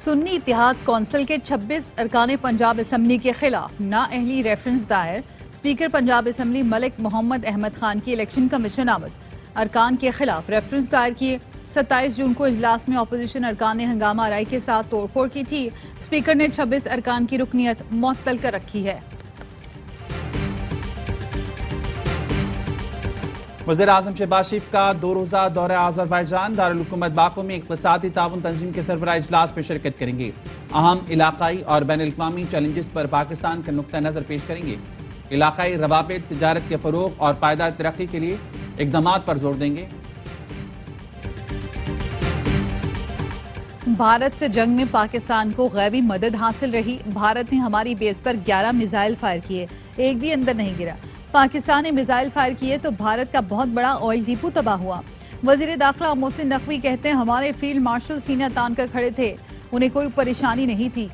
سنی اتحاد کونسل کے 26 ارکان پنجاب اسمبلی کے خلاف نااہلی ریفرنس دائر، اسپیکر پنجاب اسمبلی ملک محمد احمد خان کی الیکشن کمیشن آمد۔ ارکان کے خلاف ریفرنس دائر کیے۔ 27 جون کو اجلاس میں اپوزیشن ارکان نے ہنگامہ آرائی کے ساتھ توڑ پھوڑ کی تھی۔ اسپیکر نے 26 ارکان کی رکنیت معطل کر رکھی ہے۔ وزیراعظم شہباز شریف کا 2 روزہ دورہ آذربائیجان، دارالحکومت باکو میں اقتصادی تعاون تنظیم کے سربراہ اجلاس میں شرکت کریں گے۔ اہم علاقائی اور بین الاقوامی چیلنجز پر پاکستان کا نقطہ نظر پیش کریں گے۔ علاقائی روابط، تجارت کے فروغ اور پائیدار ترقی کے لیے اقدامات پر زور دیں گے۔ بھارت سے جنگ میں پاکستان کو غیبی مدد حاصل رہی۔ بھارت نے ہماری بیس پر 11 میزائل فائر کیے، ایک بھی اندر نہیں گرا۔ پاکستان نے میزائل فائر کیے تو بھارت کا بہت بڑا آئل ڈیپو تباہ ہوا۔ وزیر داخلہ محسن نقوی کہتے ہیں ہمارے فیلڈ مارشل سینہ تان کر کھڑے تھے، انہیں کوئی پریشانی نہیں تھی۔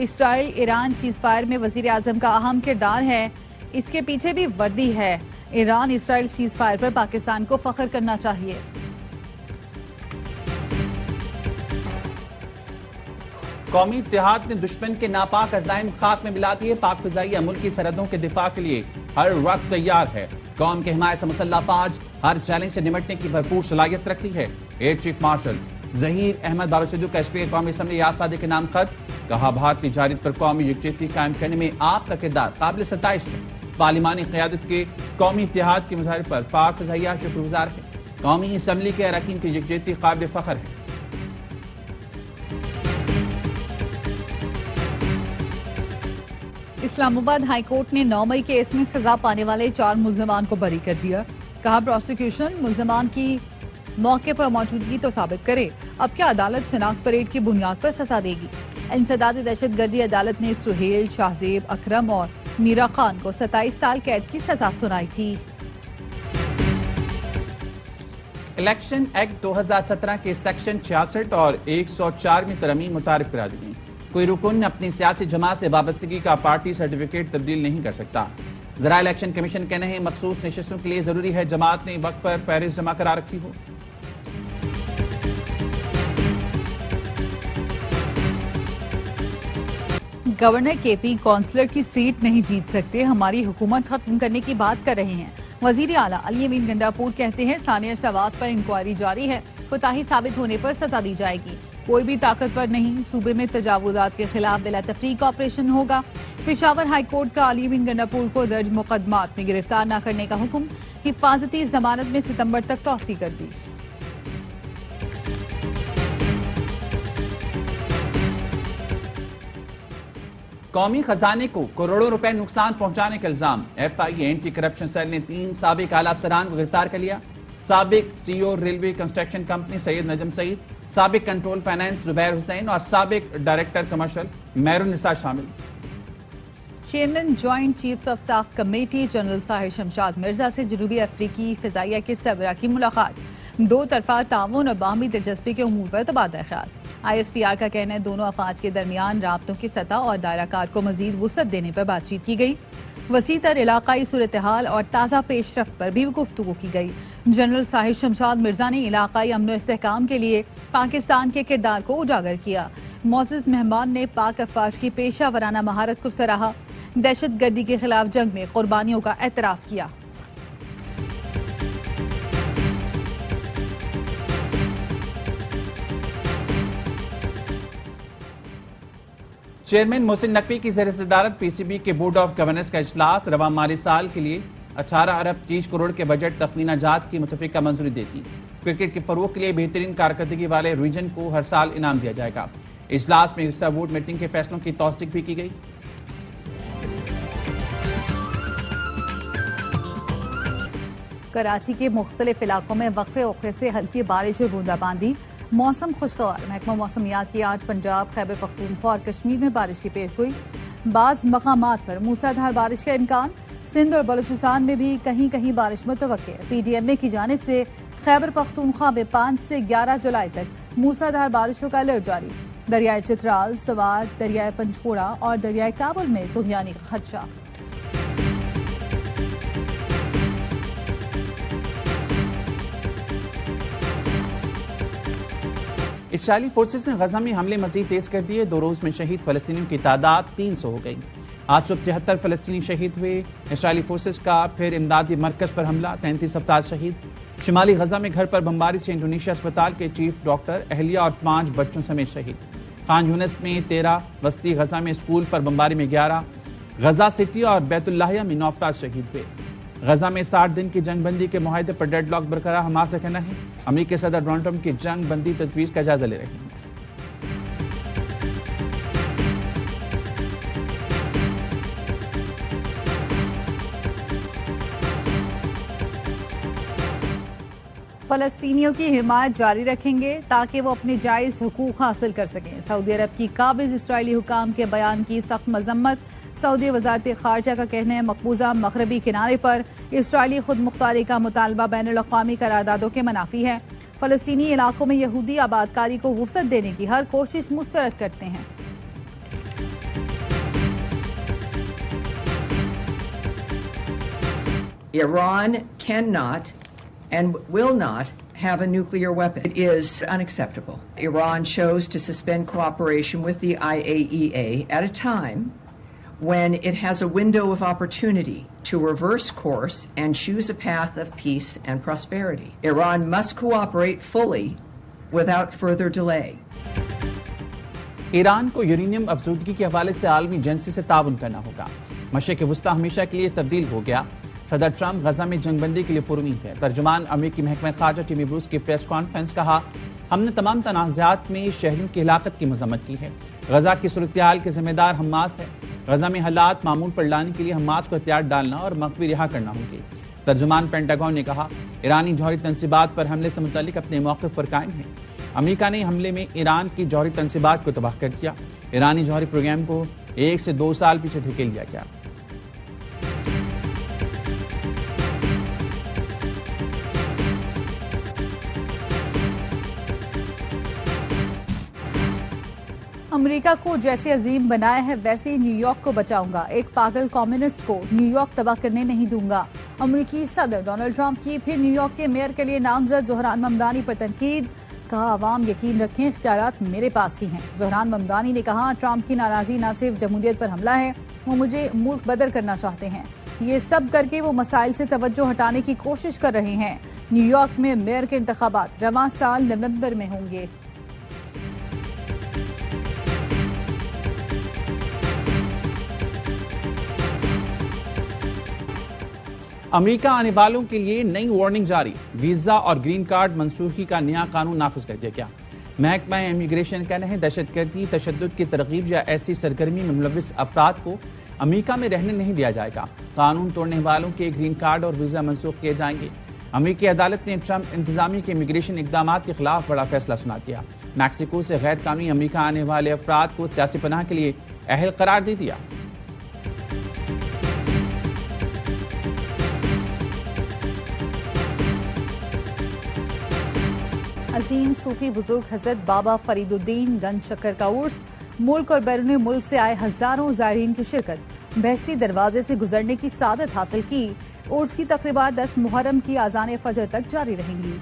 اسرائیل ایران سیز فائر میں وزیر اعظم کا اہم کردار ہے، اس کے پیچھے بھی وردی ہے۔ ایران اسرائیل سیز فائر پر پاکستان کو فخر کرنا چاہیے۔ قومی اتحاد نے دشمن کے ناپاک عزائم خاک میں ملا دیے۔ پاک فضائیہ ملک کی سرحدوں کے دفاع کے لیے ہر وقت تیار ہے۔ قوم کی حمایت سے مسلح فوج ہر چیلنج سے نمٹنے کی بھرپور صلاحیت رکھتی ہے۔ Air chief marshal Zaheer Ahmed Babar Siddique کا اسپیکر قومی اسمبلی ریاض صادق کے نام خط، کہا بھارتی جارحیت پر قومی یکجہتی قائم کرنے میں آپ کا کردار قابل ستائش ہے۔ پارلیمانی قیادت کے قومی اتحاد کے مظاہرے پر پاک فضائیہ شکر گزار ہے۔ قومی اسمبلی کے اراکین کی یکجہتی قابل فخر ہے۔ اسلام آباد ہائی کورٹ نے 9 مئی کیس میں سزا پانے والے 4 ملزمان کو بری کر دیا۔ کہا پروسیکیوشن ملزمان کی موقع پر موجودگی تو ثابت کرے، اب کیا عدالت شناخت پریڈ کی بنیاد پر سزا دے گی؟ انسداد دہشت گردی عدالت نے سہیل، شاہزیب، اکرم اور میرا خان کو 27 سال قید کی سزا سنائی تھی۔ الیکشن ایکٹ 2017 کے سیکشن 66 اور 104 میں ترمیم متعارف کرا دی گئی۔ کوئی رکن اپنی سیاسی جماعت سے وابستگی کا پارٹی سرٹیفکیٹ تبدیل نہیں کر سکتا۔ ذرائع الیکشن کمیشن کہنے ہیں مخصوص نشستوں کے لیے ضروری ہے جماعت نے وقت پر فہرست جمع کرا رکھی ہو۔ گورنر کے پی کونسلر کی سیٹ نہیں جیت سکتے، ہماری حکومت ختم کرنے کی بات کر رہے ہیں۔ وزیر اعلیٰ علی امین گنڈاپور کہتے ہیں ثانیہ سوات پر انکوائری جاری ہے، کوتاہی ثابت ہونے پر سزا دی جائے گی۔ کوئی بھی طاقتور نہیں، صوبے میں تجاوزات کے خلاف بلا تفریق آپریشن ہوگا۔ پشاور ہائی کورٹ کا علی امین گنڈاپور کو درج مقدمات میں گرفتار نہ کرنے کا حکم، حفاظتی ضمانت میں ستمبر تک توسیع کر دی۔ قومی خزانے کو کروڑوں روپے نقصان پہنچانے کا الزام، ایف آئی اے اینٹی کرپشن سیل نے 3 سابق اعلیٰ افسران کو گرفتار کر لیا۔ سابق سی او ریلوے کنسٹرکشن کمپنی سید نجم سعید، سابق کنٹرول فائنانس زبیر حسین اور سابق ڈائریکٹر کمرشل مہر النساء شامل۔ Chairman joint chiefs of staff committee general Sahir Shamshad Mirza سے جنوبی افریقی فضائیہ کے سربراہ کی ملاقات، 2 طرفہ تعاون اور باہمی دلچسپی کے امور پر تبادلہ خیال۔ آئی ایس پی آر کا کہنا ہے دونوں افواج کے درمیان رابطوں کی سطح اور دائرہ کار کو مزید وسعت دینے پر بات چیت کی گئی۔ وسیع تر علاقائی صورتحال اور تازہ پیش رفت پر بھی گفتگو کی گئی۔ جنرل ساحر شمشاد مرزا نے علاقائی امن و استحکام کے لیے پاکستان کے کردار کو اجاگر کیا۔ معزز مہمان نے پاک افواج کی پیشہ ورانہ مہارت کو سراہا، دہشت گردی کے خلاف جنگ میں قربانیوں کا اعتراف کیا۔ چیئرمین محسن نقوی کی زیر صدارت پی سی بی کے بورڈ آف گورنرز کا اجلاس، رواں مالی سال کے لیے 18 ارب 30 کروڑ کے بجٹ تخمینہ جات کی متفقہ منظوری دیتی۔ کرکٹ کے فروغ کے لیے بہترین کارکردگی والے ریجن کو ہر سال انعام دیا جائے گا۔ اجلاس میں حصہ بورڈ میٹنگ کے فیصلوں کی توثیق بھی کی گئی۔ کراچی کے مختلف علاقوں میں وقفے وقفے سے ہلکی بارش اور بوندا باندی، موسم خوشگوار۔ محکمہ موسمیات کی آج پنجاب، خیبر پختونخوا اور کشمیر میں بارش کی پیش گوئی، بعض مقامات پر موسلادھار بارش کا امکان۔ سندھ اور بلوچستان میں بھی کہیں کہیں بارش متوقع۔ پی ڈی ایم اے کی جانب سے خیبر پختونخوا میں 5 سے 11 جولائی تک موسلادھار بارشوں کا الرٹ جاری۔ دریائے چترال، سوات، دریائے پنچکوڑا اور دریائے کابل میں طغیانی کا خدشہ۔ اسرائیلی فورسز نے غزہ میں حملے مزید تیز کر دیے. 2 روز میں شہید فلسطینیوں کی تعداد 300 ہو گئی. آج صبح 73 فلسطینی شہید ہوئے. اسرائیلی فورسز کا پھر امدادی مرکز پر حملہ, 33 افراد شہید. شمالی غزہ میں گھر پر بمباری سے انڈونیشیا اسپتال کے چیف ڈاکٹر, اہلیہ اور 5 بچوں سمیت شہید. خان یونس میں 13, وسطی غزہ میں اسکول پر بمباری میں 11, غزہ سٹی اور بیت اللحیہ میں 9 افراد شہید ہوئے. غزہ میں 60 دن کی جنگ بندی کے معاہدے پر ڈیڈ لاک برقرار. حماس کا کہنا ہے امریکی صدر ڈونلڈ ٹرمپ کی جنگ بندی تجویز کا جائزہ لے رہے ہیں. فلسطینیوں کی حمایت جاری رکھیں گے تاکہ وہ اپنے جائز حقوق حاصل کر سکیں. سعودی عرب کی قابض اسرائیلی حکام کے بیان کی سخت مذمت. سعودی وزارت خارجہ کا کہنا ہے مقبوضہ مغربی کنارے پر اسرائیلی خود مختاری کا مطالبہ بین الاقوامی قراردادوں کے منافی ہے. فلسطینی علاقوں میں یہودی آبادکاری کو وسعت دینے کی ہر کوشش مسترد کرتے ہیں. Iran cannot and will not have a nuclear weapon. It is unacceptable. Iran chose to suspend cooperation with the IAEA at a time when it has a window of opportunity to reverse course and choose a path of peace and prosperity. Iran must cooperate fully without further delay. Iran کو uranium افزودگی کے حوالے سے عالمی agency سے تعاون کرنا ہوگا. مشرق وسطیٰ ہمیشہ کے لیے تبدیل ہو گیا. صدر ٹرمپ غزہ میں جنگ بندی کے لیے پرامید ہے. ترجمان امریکی محکمہ خارجہ ٹیمی بروس کی پریس کانفرنس. کہا ہم نے تمام تنازعات میں شہریوں کی ہلاکت کی مذمت کی ہے. غزہ کی صورتحال کے ذمہ دار حماس ہے. غزہ میں حالات معمول پر لانے کے لیے حماس کو احتیاط ڈالنا اور مخفی رہا کرنا ہوں گے. ترجمان پینٹاگون نے کہا ایرانی جوہری تنصیبات پر حملے سے متعلق اپنے موقف پر قائم ہے. امریکہ نے حملے میں ایران کی جوہری تنصیبات کو تباہ کر دیا. ایرانی جوہری پروگرام کو 1 سے 2 سال پیچھے دھکیل دیا گیا. امریکہ کو جیسے عظیم بنایا ہے ویسے ہی نیو یارک کو بچاؤں گا. ایک پاگل کمیونسٹ کو نیو یارک تباہ کرنے نہیں دوں گا. امریکی صدر ڈونلڈ ٹرمپ کی پھر نیو یارک کے میئر کے لیے نامزد زہران ممدانی پر تنقید. کہا عوام یقین رکھیں اختیارات میرے پاس ہی ہیں. زہران ممدانی نے کہا ٹرمپ کی ناراضی نہ صرف جمہوریت پر حملہ ہے, وہ مجھے ملک بدر کرنا چاہتے ہیں. یہ سب کر کے وہ مسائل سے توجہ ہٹانے کی کوشش کر رہے ہیں. نیو یارک میں میئر کے انتخابات رواں سال نومبر میں ہوں گے. امریکہ آنے والوں کے لیے نئی وارننگ جاری. ویزا اور گرین کارڈ منسوخی کا نیا قانون نافذ کر دیا گیا. محکمہ امیگریشن کہنا ہے دہشت گردی, تشدد کی ترغیب یا ایسی سرگرمی میں ملوث افراد کو امریکہ میں رہنے نہیں دیا جائے گا. قانون توڑنے والوں کے گرین کارڈ اور ویزا منسوخ کیے جائیں گے. امریکی عدالت نے ٹرمپ انتظامیہ کے امیگریشن اقدامات کے خلاف بڑا فیصلہ سنا دیا. میکسیکو سے غیر قانونی امریکہ آنے والے افراد کو سیاسی پناہ کے لیے اہل قرار دے دیا. عظیم صوفی بزرگ حضرت بابا فرید الدین گنج شکر کا عرس. ملک اور بیرون ملک سے آئے ہزاروں زائرین کی شرکت. بہشتی دروازے سے گزرنے کی سعادت حاصل کی. عرس کی تقریبات 10 محرم کی اذان فجر تک جاری رہیں گی.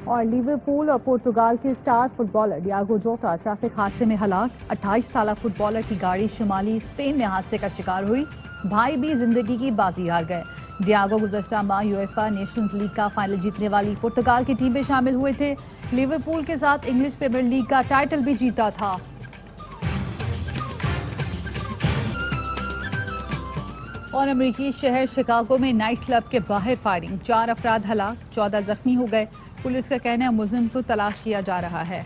اور لیورپول اور پرتگال کے star footballer Diogo Jota traffic حادثے میں ہلاک. 28 سالہ فٹ بالر کی گاڑی شمالی اسپین میں حادثے کا شکار ہوئی. بھائی بھی زندگی کی بازی ہار گئے. ڈیاگو گزشتہ ماہ یویفا نیشنز لیگ کا فائنل جیتنے والی پرتگال کی ٹیم میں شامل ہوئے تھے. لیورپول کے ساتھ انگلش پریمیئر لیگ کا ٹائٹل بھی جیتا تھا. اور امریکی شہر شکاگو میں نائٹ کلب کے باہر فائرنگ. 4 افراد ہلاک, 14 زخمی ہو گئے. پولیس کا کہنا ہے ملزم کو تلاش کیا جا رہا ہے.